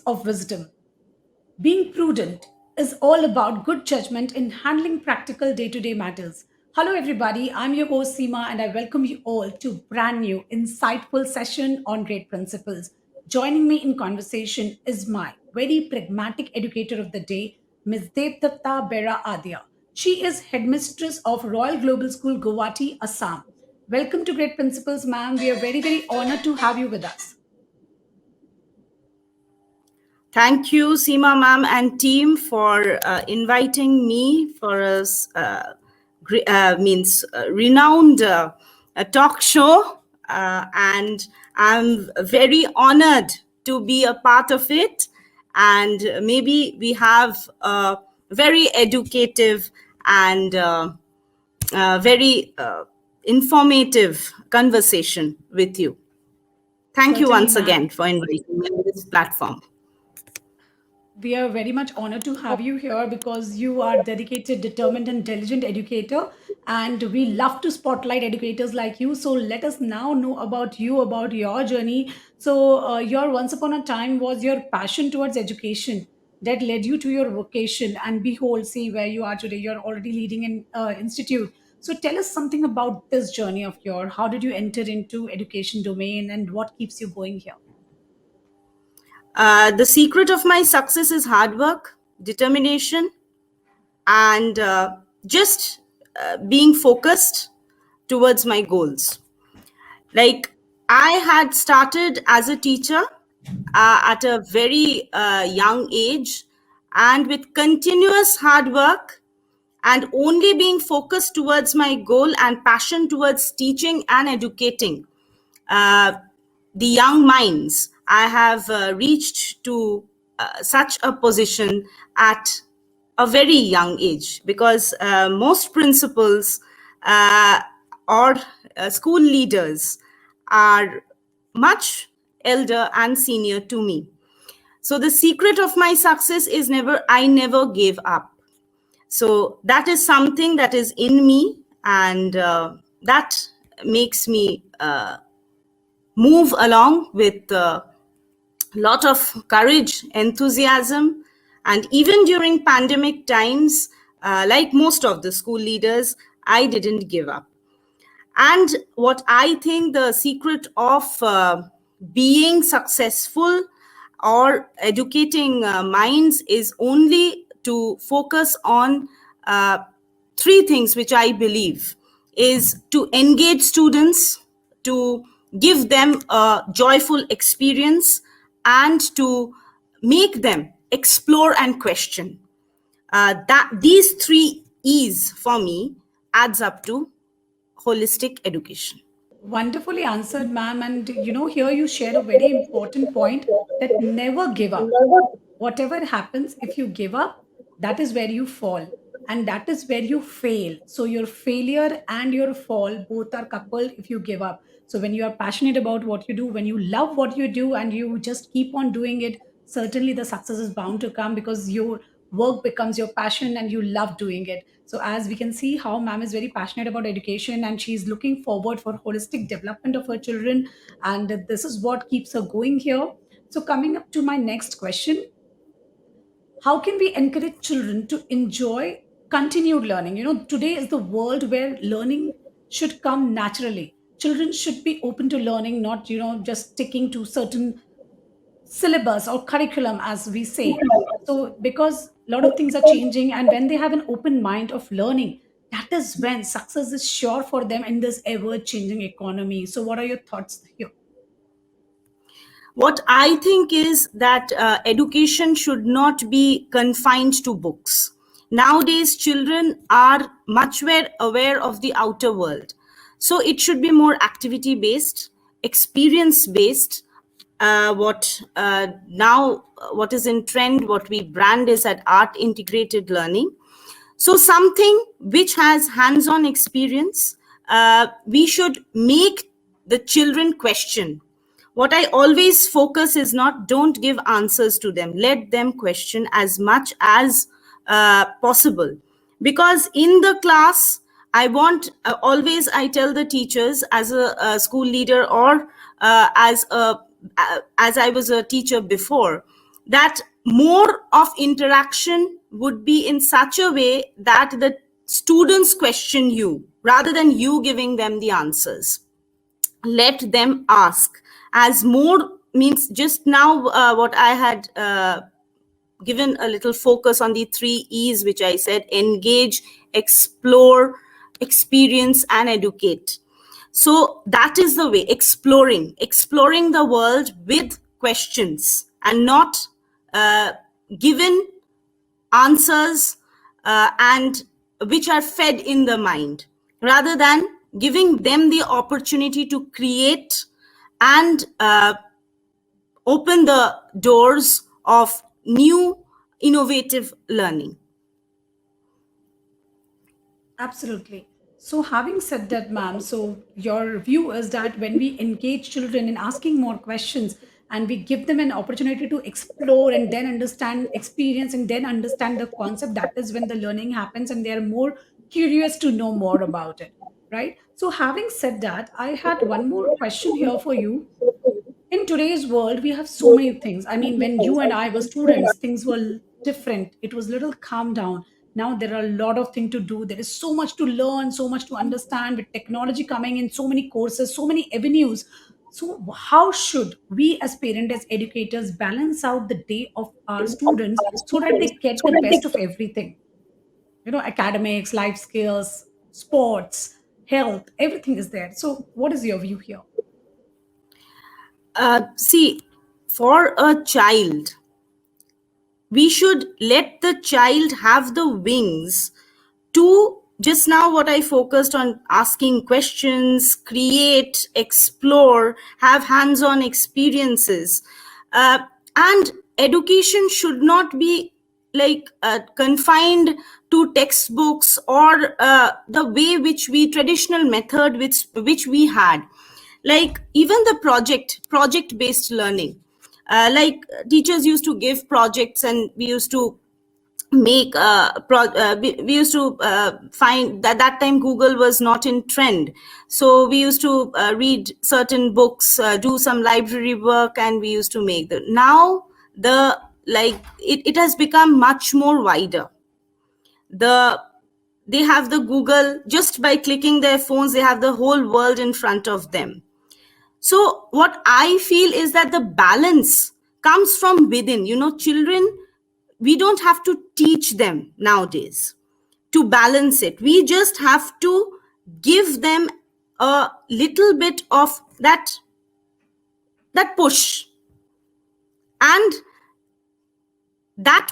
of wisdom. Being prudent is all about good judgment in handling practical day to day matters. Hello, everybody. I'm your host, Seema, and I welcome you all to brand new, insightful session on great principles. Joining me in conversation is my very pragmatic educator of the day, Ms. Debdutta Bera Adhya. She is headmistress of Royal Global School, Guwahati, Assam. Welcome to Great Principles, ma'am. We are very, very honored to have you with us. Thank you, Seema ma'am and team, for inviting me for a renowned talk show, and I'm very honored to be a part of it. And maybe we have a very educative and very informative conversation with you. Thank you Certainly, once ma'am. again for inviting me on this platform. We are very much honored to have you here because you are dedicated, determined, and diligent educator. And we love to spotlight educators like you. So let us now know about you, about your journey. So your once upon a time was your passion towards education that led you to your vocation. And behold, see where you are today. You're already leading an institute. So tell us something about this journey of yours. How did you enter into education domain, and what keeps you going here? The secret of my success is hard work, determination, and just being focused towards my goals. Like, I had started as a teacher at a very young age, and with continuous hard work and only being focused towards my goal and passion towards teaching and educating uh, the young minds, I have reached to such a position at a very young age, because most principals or school leaders are much elder and senior to me. So the secret of my success is I never gave up. So that is something that is in me, and that makes me move along with a lot of courage, enthusiasm. And even during pandemic times, like most of the school leaders, I didn't give up. And what I think the secret of being successful or educating minds is only to focus on three things, which I believe is to engage students, to give them a joyful experience, and to make them explore and question. That these three E's for me adds up to holistic education. Wonderfully answered, ma'am. And here you shared a very important point that never give up. Whatever happens, if you give up, that is where you fall and that is where you fail. So your failure and your fall both are coupled if you give up. So when you are passionate about what you do, when you love what you do and you just keep on doing it, certainly the success is bound to come because your work becomes your passion and you love doing it. So as we can see how ma'am is very passionate about education and she's looking forward for holistic development of her children, and this is what keeps her going here. So coming up to my next question, how can we encourage children to enjoy continued learning? Today is the world where learning should come naturally. Children should be open to learning, not just sticking to certain syllabus or curriculum, as we say. So because a lot of things are changing, and when they have an open mind of learning, that is when success is sure for them in this ever changing economy. So what are your thoughts here? What I think is that education should not be confined to books. Nowadays, children are much more aware of the outer world. So it should be more activity based, experience based. What is in trend, what we brand is at art integrated learning. So something which has hands-on experience, we should make the children question. What I always focus is not don't give answers to them. Let them question as much as possible. Because in the class, I want always I tell the teachers as a school leader or as I was a teacher before, that more of interaction would be in such a way that the students question you rather than you giving them the answers. Let them ask. As more means, just now what I had given a little focus on the 3 E's, which I said: engage, explore, experience, and educate. So that is the way: exploring the world with questions, and not given answers and which are fed in the mind, rather than giving them the opportunity to create and open the doors of new innovative learning. Absolutely. So, having said that, ma'am, so your view is that when we engage children in asking more questions and we give them an opportunity to explore and then understand, experience, and then understand the concept, that is when the learning happens and they are more curious to know more about it, right? So, having said that, I had one more question here for you. In today's world we have so many things. I mean, when you and I were students, things were different. It was little calm down. Now there are a lot of things to do. There is so much to learn, so much to understand, with technology coming in, so many courses, so many avenues. So how should we as parents, as educators, balance out the day of our students so that they get the best of everything? Academics, life skills, sports, health, everything is there. So what is your view here? See, for a child, we should let the child have the wings to, just now what I focused on: asking questions, create, explore, have hands-on experiences. And education should not be like confined to textbooks or the way which we, traditional method which we had. Like even the project based learning, like teachers used to give projects, and we used to make we used to find that time Google was not in trend, so we used to read certain books, do some library work, and we used to make the, now the, like it has become much more wider. They have the Google, just by clicking their phones they have the whole world in front of them. So what I feel is that the balance comes from within. Children, we don't have to teach them nowadays to balance it. We just have to give them a little bit of that push, and that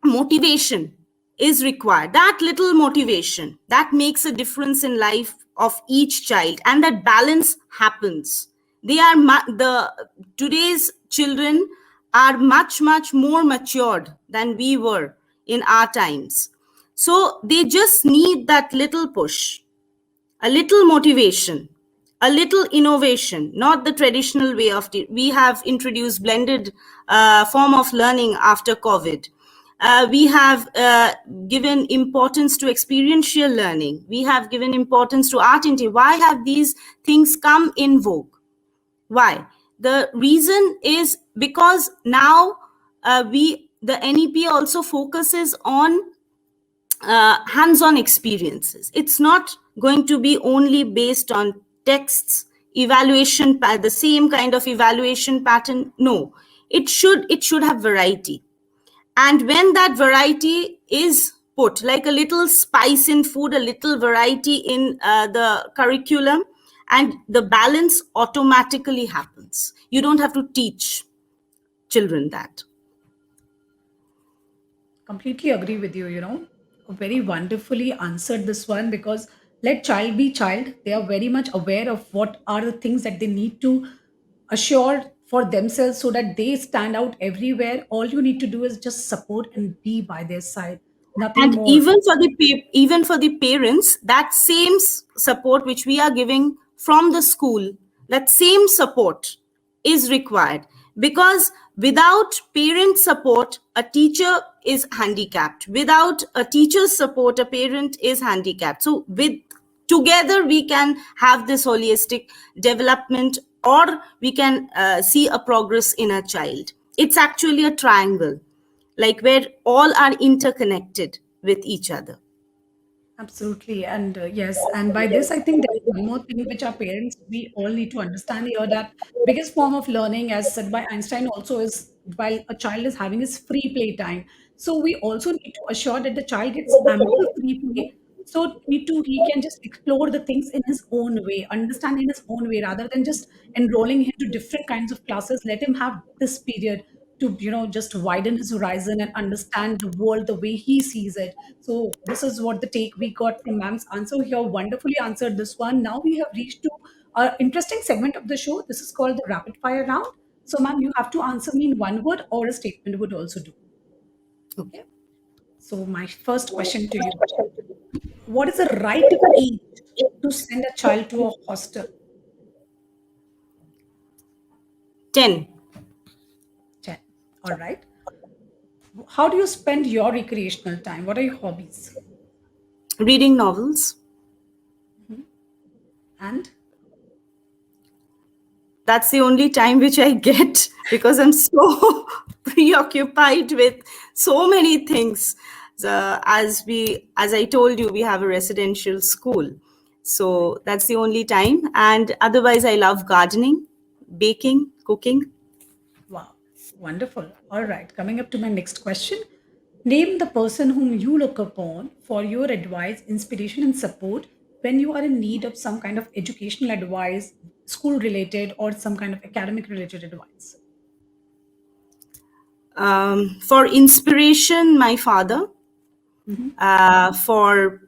motivation is required. That little motivation that makes a difference in life of each child, and that balance happens. They are the today's children are much more matured than we were in our times, so they just need that little push, a little motivation, a little innovation, not the traditional way of we have introduced blended form of learning after COVID. We have given importance to experiential learning. We have given importance to art. Why have these things come in vogue? Why? The reason is because now the NEP also focuses on hands-on experiences. It's not going to be only based on texts, evaluation, the same kind of evaluation pattern. No, it should have variety. And when that variety is put, like a little spice in food, a little variety in the curriculum, and the balance automatically happens. You don't have to teach children that. Completely agree with you. Very wonderfully answered this one, because let child be child. They are very much aware of what are the things that they need to assure for themselves so that they stand out everywhere. All you need to do is just support and be by their side, nothing And more. even for the parents, that same support which we are giving from the school, that same support is required, because without parent support a teacher is handicapped. Without a teacher's support a parent is handicapped. So with together we can have this holistic development, or we can see a progress in a child. It's actually a triangle, like where all are interconnected with each other. Absolutely. And yes, and by this, I think there's one more thing which our parents, we all need to understand here that biggest form of learning, as said by Einstein, also is while a child is having his free play time. So we also need to assure that the child gets ample free play. So need to he can just explore the things in his own way, understand in his own way, rather than just enrolling him to different kinds of classes. Let him have this period to just widen his horizon and understand the world the way he sees it. So this is what the take we got from ma'am's answer. You have wonderfully answered this one. Now we have reached to our interesting segment of the show. This is called the rapid fire round. So ma'am, you have to answer me in one word or a statement would also do. Okay. Okay. So my first question to you: what is the right age to send a child to a hostel? 10. 10. All right. How do you spend your recreational time? What are your hobbies? Reading novels. And That's the only time which I get because I'm so preoccupied with so many things. As I told you, we have a residential school, so that's the only time. And otherwise, I love gardening, baking, cooking. wow, wonderful. All right, coming up to my next question. Name the person whom you look upon for your advice, inspiration, and support when you are in need of some kind of educational advice, school related, or some kind of academic related advice. For inspiration, my father. Mhm. For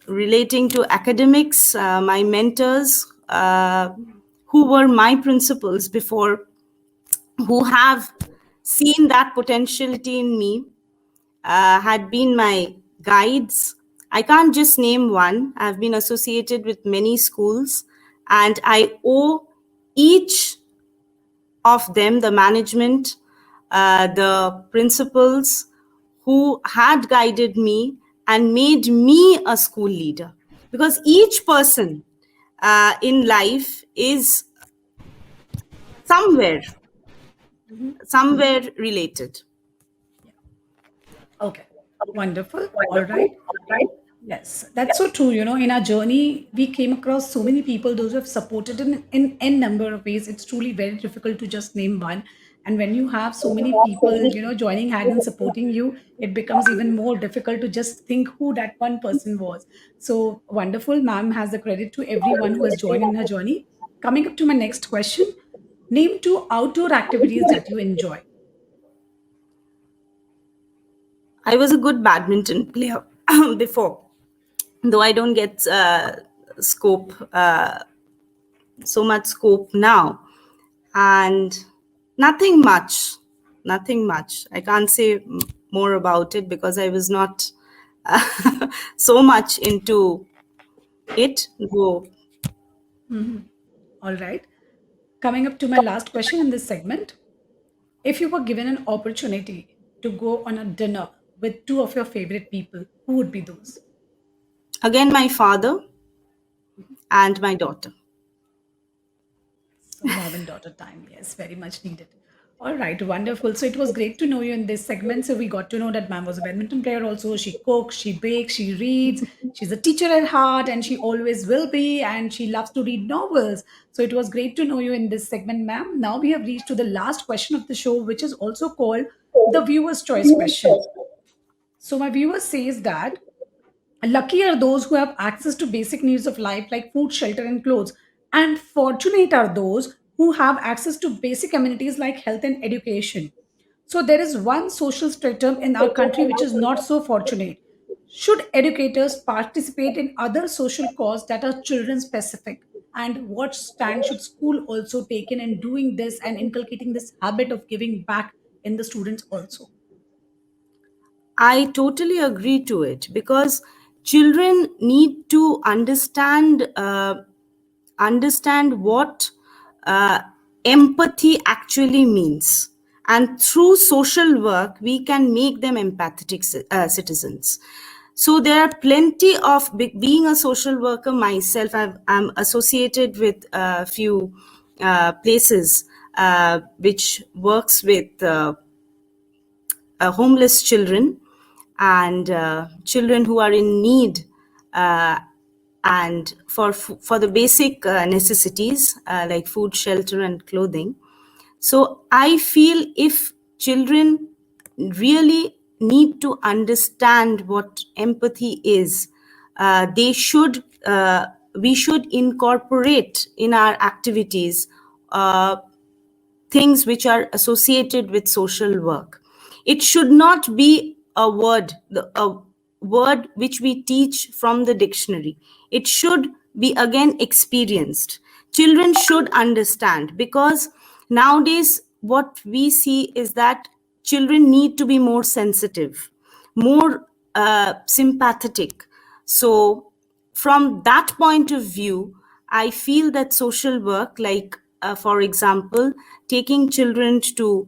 relating to academics, my mentors, who were my principals before, who have seen that potentiality in me, had been my guides. I can't just name one. I've been associated with many schools, and I owe each of them, the management, the principals who had guided me and made me a school leader. Because each person in life is somewhere, Mhm. somewhere related. Okay, wonderful. All right. Yes, that's so true. In our journey, we came across so many people, those who have supported in n number of ways. It's truly very difficult to just name one. And when you have so many people, joining hand and supporting you, it becomes even more difficult to just think who that one person was. So wonderful. Ma'am has the credit to everyone who has joined in her journey. Coming up to my next question. Name two outdoor activities that you enjoy. I was a good badminton player before, though I don't get scope, so much scope now. And nothing much, nothing much. I can't say more about it because I was not so much into it. Though All right. Coming up to my last question in this segment. If you were given an opportunity to go on a dinner with two of your favorite people, who would be those? again, my father and my daughter. So, mom and daughter time, yes, very much needed. All right, wonderful. So, it was great to know you in this segment. So, we got to know that ma'am was a badminton player also. She cooks, she bakes, she reads. She's a teacher at heart, and she always will be. And she loves to read novels. So, it was great to know you in this segment, ma'am. Now, we have reached to the last question of the show, which is also called the viewer's choice question. So, my viewer says that lucky are those who have access to basic needs of life like food, shelter, and clothes. And fortunate are those who have access to basic amenities like health and education. So there is one social stratum in our country which is not so fortunate. Should educators participate in other social causes that are children specific? And what stand should school also take in doing this and inculcating this habit of giving back in the students also? I totally agree to it because children need to understand what uh, empathy actually means, and through social work we can make them empathetic citizens. So there are plenty of being a social worker myself. I'm associated with a few places which works with homeless children and children who are in need, uh, and for the basic necessities like food, shelter, and clothing. So I feel if children really need to understand what empathy is, they should we should incorporate in our activities uh, things which are associated with social work. It should not be a word which we teach from the dictionary. It should be again experienced. Children should understand, because nowadays what we see is that children need to be more sensitive, more sympathetic. So from that point of view, I feel that social work, like for example, taking children to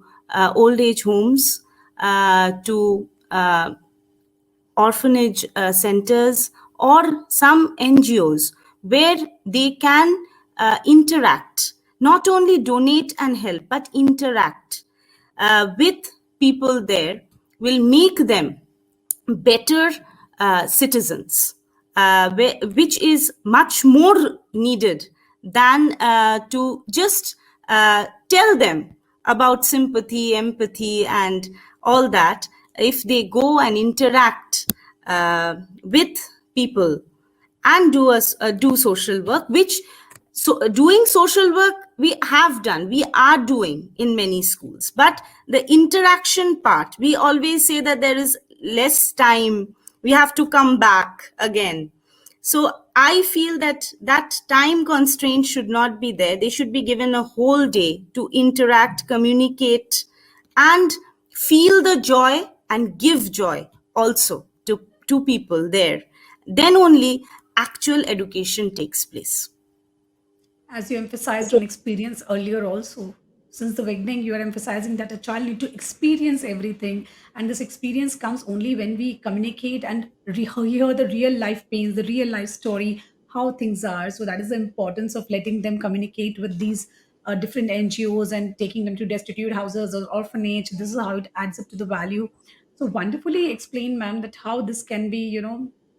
old age homes, to orphanage centers, or some NGOs where they can interact, not only donate and help, but interact with people there, will make them better citizens, which is much more needed than to just tell them about sympathy, empathy, and all that. If they go and interact with people and do social work, which doing social work we are doing in many schools, but the interaction part, we always say that there is less time, we have to come back again. So I feel that that time constraint should not be there. They should be given a whole day to interact, communicate, and feel the joy and give joy also to people there. Then only actual education takes place. As you emphasized on experience earlier also, since the beginning you are emphasizing that a child need to experience everything, and this experience comes only when we communicate and hear the real life pains, the real life story, how things are. So that is the importance of letting them communicate with these different NGOs and taking them to destitute houses or orphanage. This is how it adds up to the value. So wonderfully explained, ma'am, that how this can be,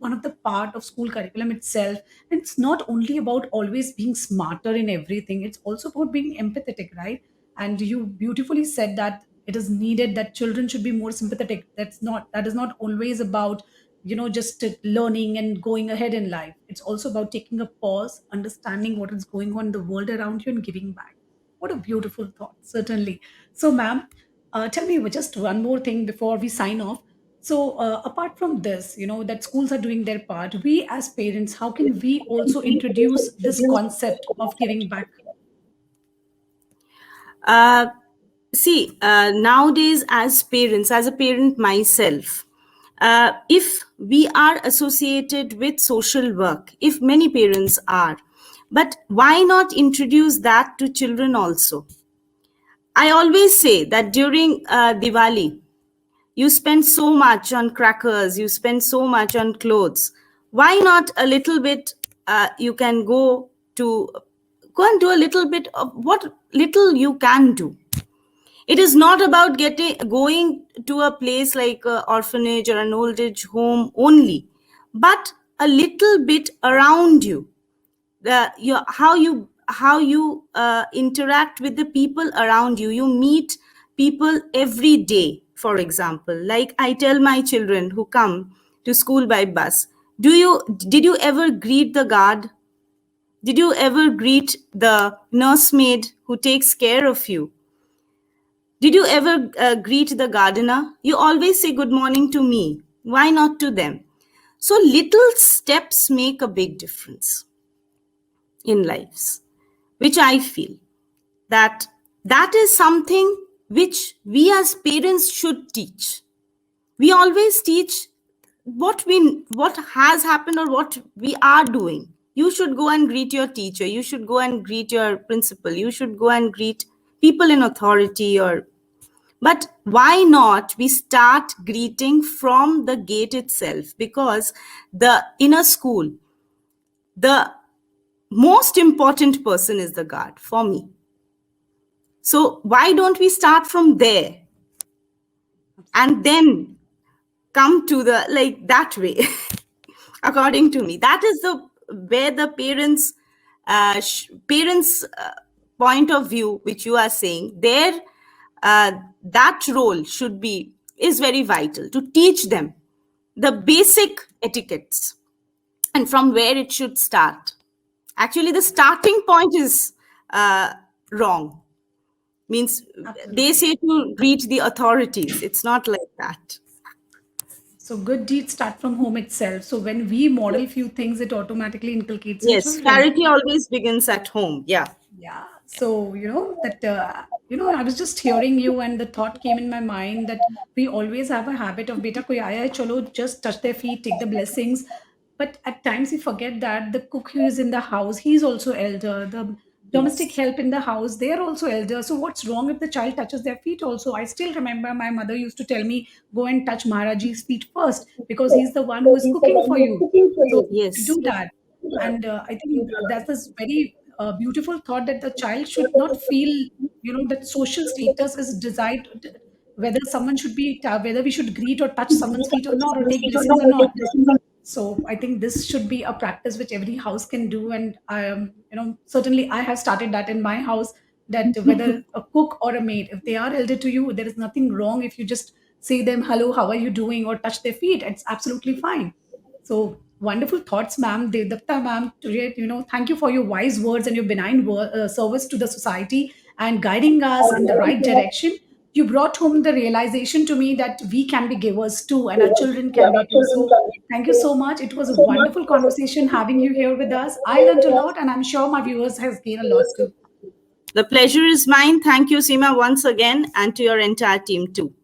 one of the part of school curriculum itself. And it's not only about always being smarter in everything, it's also about being empathetic, right? And you beautifully said that it is needed that children should be more sympathetic. That is not always about, just learning and going ahead in life. It's also about taking a pause, understanding what is going on in the world around you, and giving back. What a beautiful thought, certainly. So, ma'am, tell me just one more thing before we sign off. So, apart from this, that schools are doing their part, we as parents, how can we also introduce this concept of giving back? Uh, See, nowadays, as a parent myself, if we are associated with social work, if many parents are, but why not introduce that to children also? I always say that during Diwali, you spend so much on crackers, you spend so much on clothes. Why not a little bit? You can go and do a little bit of what little you can do. It is not about going to a place like an orphanage or an old age home only, but a little bit around you. How you interact with the people around you. You meet people every day. For example, like I tell my children who come to school by bus, did you ever greet the guard? Did you ever greet the nursemaid who takes care of you? Did you ever greet the gardener? You always say good morning to me. Why not to them? So little steps make a big difference in lives, which I feel that that is something which we as parents should teach. We always teach what has happened or what we are doing. You should go and greet your teacher, you should go and greet your principal, you should go and greet people in authority, or but why not we start greeting from the gate itself? Because the in a school, the most important person is the guard for me. So why don't we start from there and then come to the, like, that way? According to me, that is the where the parents point of view, which you are saying there, that role should be, is very vital to teach them the basic etiquettes and from where it should start. Actually, the starting point is wrong. Means they Absolutely. say to greet the authorities. It's not like that. So good deeds start from home itself. So when we model few things, it automatically inculcates in Yes, children. charity always begins at home. Yeah. Yeah. So, I was just hearing you and the thought came in my mind that we always have a habit of beta koi aaya hai, chalo, just touch their feet, take the blessings. But at times we forget that the cook who is in the house, he's also elder. The domestic Yes. help in the house, they are also elder. So what's wrong if the child touches their feet also? I still remember my mother used to tell me, go and touch Maharaji's feet first because he's the one who is cooking for you. So to Yes. do that. And I think that is very beautiful thought that the child should not feel, that social status is desired, whether someone should be, whether we should greet or touch someone's feet or not, or take blessings or not. So I think this should be a practice which every house can do. And I am, certainly I have started that in my house, that whether a cook or a maid, if they are elder to you, there is nothing wrong if you just say them, hello, how are you doing? Or touch their feet. It's absolutely fine. So wonderful thoughts, ma'am. Debdutta, ma'am. Today, thank you for your wise words and your benign service to the society and guiding us in the right direction. You brought home the realization to me that we can be givers too, and our children can be too. So, thank you so much. It was a wonderful conversation having you here with us. I learned a lot, and I'm sure my viewers has gained a lot too. The pleasure is mine. Thank you, Seema, once again, and to your entire team too.